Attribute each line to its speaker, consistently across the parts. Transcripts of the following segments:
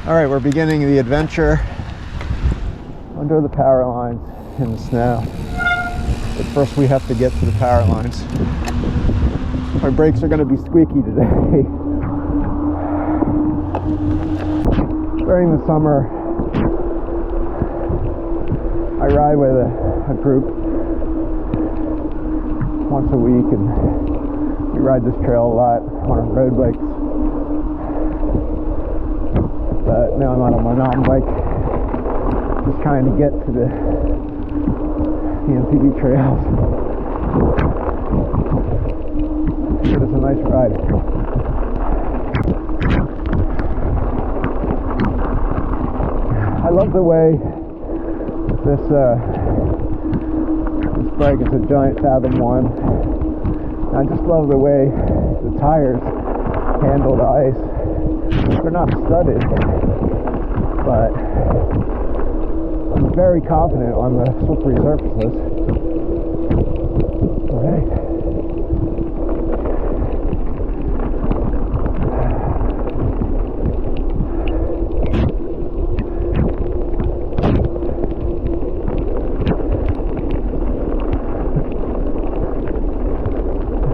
Speaker 1: All right, we're beginning the adventure under the power lines in the snow. But first we have to get to the power lines. Our brakes are going to be squeaky today. During the summer, I ride with a group once a week, and we ride this trail a lot on our road bikes. But now I'm out on my mountain bike, just trying to get to the MTB trails. It is a nice ride. I love the way this bike is a giant Fathom 1. I just love the way the tires handle the ice. They're not studded, but I'm very confident on the slippery surfaces. All right.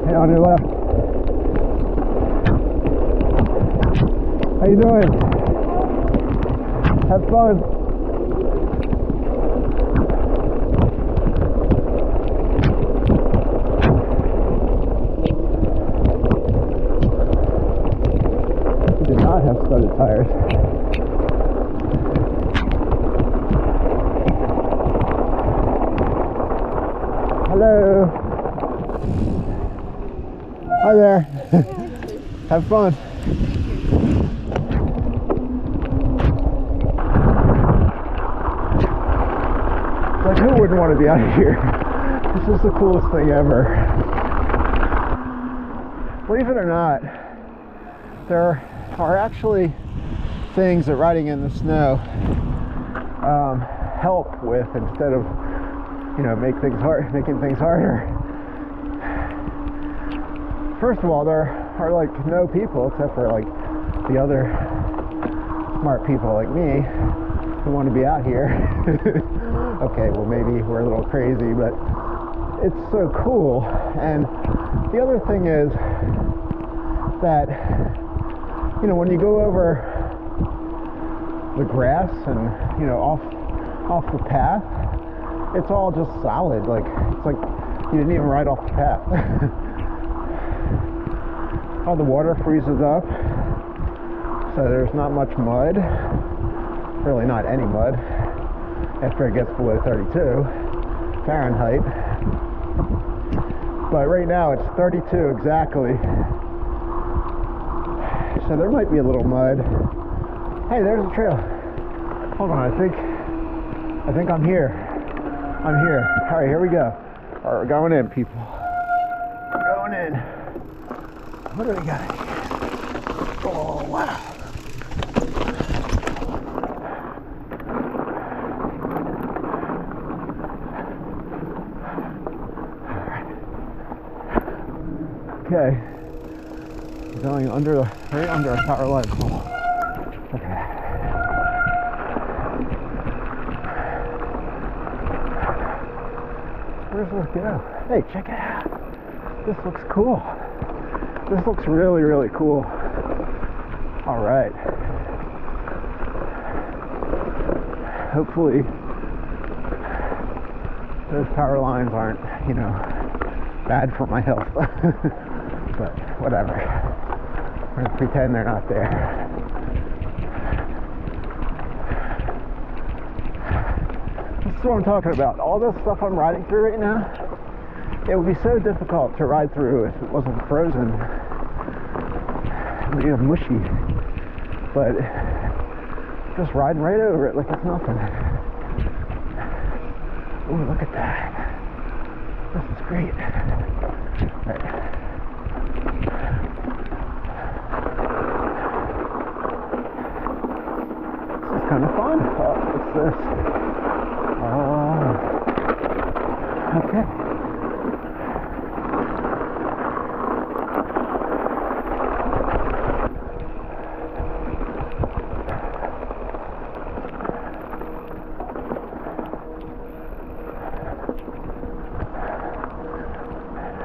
Speaker 1: Hey, on your left. How you doing? Have fun. We did not have studded tires. Hello. Hi there. Have fun. Like, who wouldn't want to be out of here? This is the coolest thing ever. Believe it or not, there are actually things that riding in the snow help with, instead of, making things harder. First of all, there are like no people except for like the other smart people like me who want to be out here. Okay, well, maybe we're a little crazy, but it's so cool. And the other thing is that, when you go over the grass and, off the path, it's all just solid. Like, it's like you didn't even ride off the path. All the water freezes up, so there's not much mud. Really not any mud after it gets below 32 Fahrenheit. But right now it's 32 exactly. So there might be a little mud. Hey, there's a trail. Hold on, I think I'm here. I'm here. All right, here we go. All right, we're going in, people. We're going in. What do we got here? Oh, wow. Okay, going right under a power line pole. Okay. Where's this go? Hey, check it out. This looks cool. This looks really, really cool. All right. Hopefully, those power lines aren't, bad for my health. But whatever. We're gonna pretend they're not there. This is what I'm talking about. All this stuff I'm riding through right now, it would be so difficult to ride through if it wasn't frozen. It would be mushy. But just riding right over it like it's nothing. Ooh, look at that. This is great. All right. This is kind of fun. Oh, what's this? Oh, okay.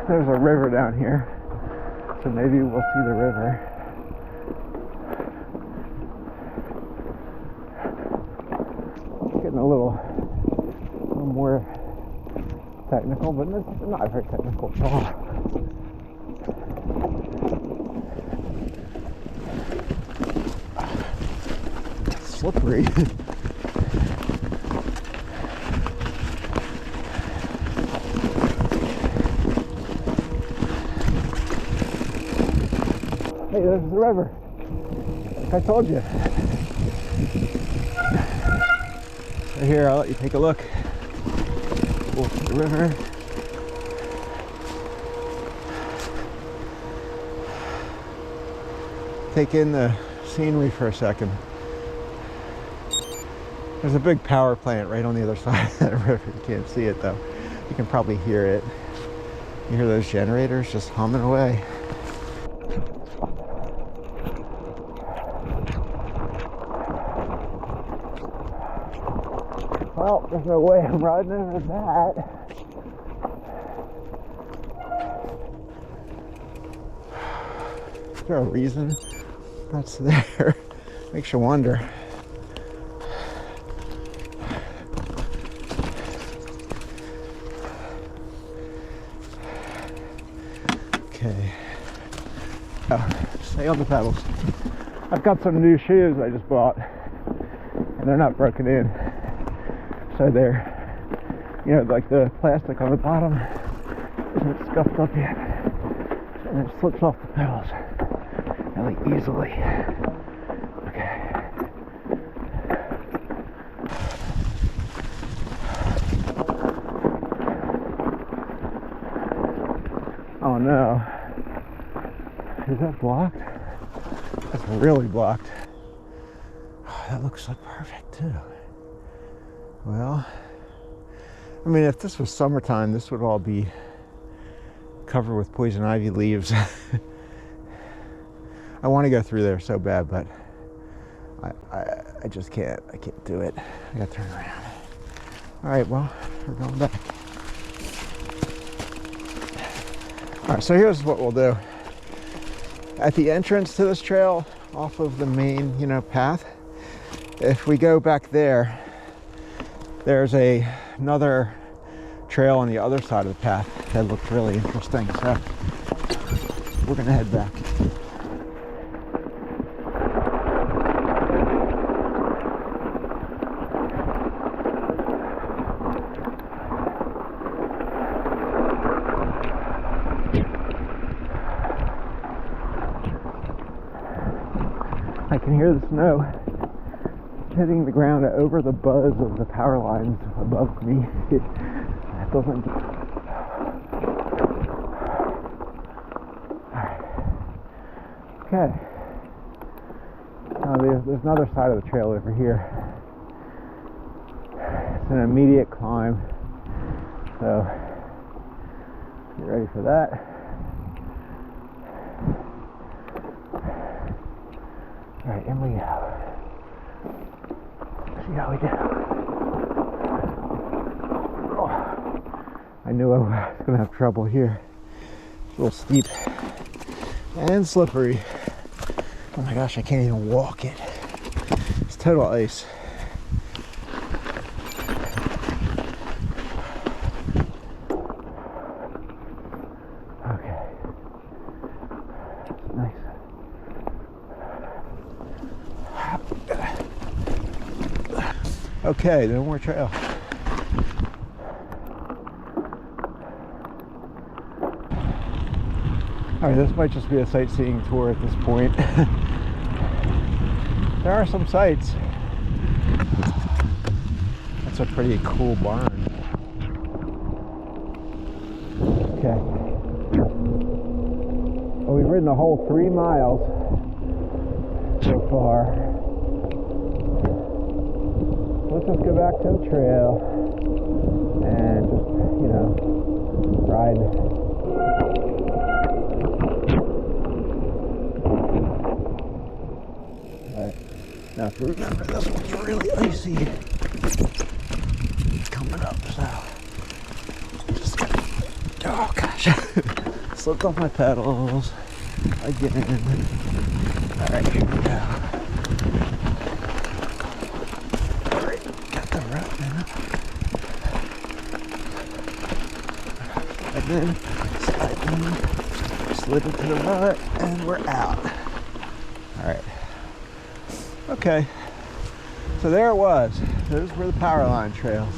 Speaker 1: there's a river down here, so maybe we'll see the river. Getting a little more technical, but it's not very technical at all. It's slippery. Hey, there's the river. Like I told you. So here, I'll let you take a look. We'll see the river. Take in the scenery for a second. There's a big power plant right on the other side of that river. You can't see it though. You can probably hear it. You hear those generators just humming away. Well, there's no way I'm riding over that. Is there a reason that's there? Makes you wonder. Okay. Oh, stay on the pedals. I've got some new shoes I just bought, and they're not broken in. So they're, you know, like the plastic on the bottom isn't scuffed up yet, and it slips off the pedals really easily. Okay. Oh no. Is that blocked? That's really blocked. Oh, that looks so perfect too. Well, I mean, if this was summertime, this would all be covered with poison ivy leaves. I want to go through there so bad, but I just can't. I can't do it. I gotta turn around. All right, well, we're going back. All right, so here's what we'll do. At the entrance to this trail, off of the main, path, if we go back there, there's another trail on the other side of the path that looked really interesting. So we're gonna head back. I can hear the snow hitting the ground over the buzz of the power lines above me. That doesn't. Okay. There's another side of the trail over here. It's an immediate climb, so get ready for that. All right, in we go. See how we do. Oh, I knew I was going to have trouble here. It's a little steep and slippery. Oh my gosh, I can't even walk it. It's total ice. Okay. That's nice. Okay, no more trail. All right, this might just be a sightseeing tour at this point. There are some sights. That's a pretty cool barn. Okay. Well, we've ridden a whole 3 miles so far. Let's just go back to the trail and just, ride. Alright, now to remember, this one's really icy coming up, so just gotta Oh gosh. Slipped off my pedals again. All right, here we go. All right, got the rut now. And then slid into the rut, and we're out. All right. Okay. So there it was. Those were the power line trails.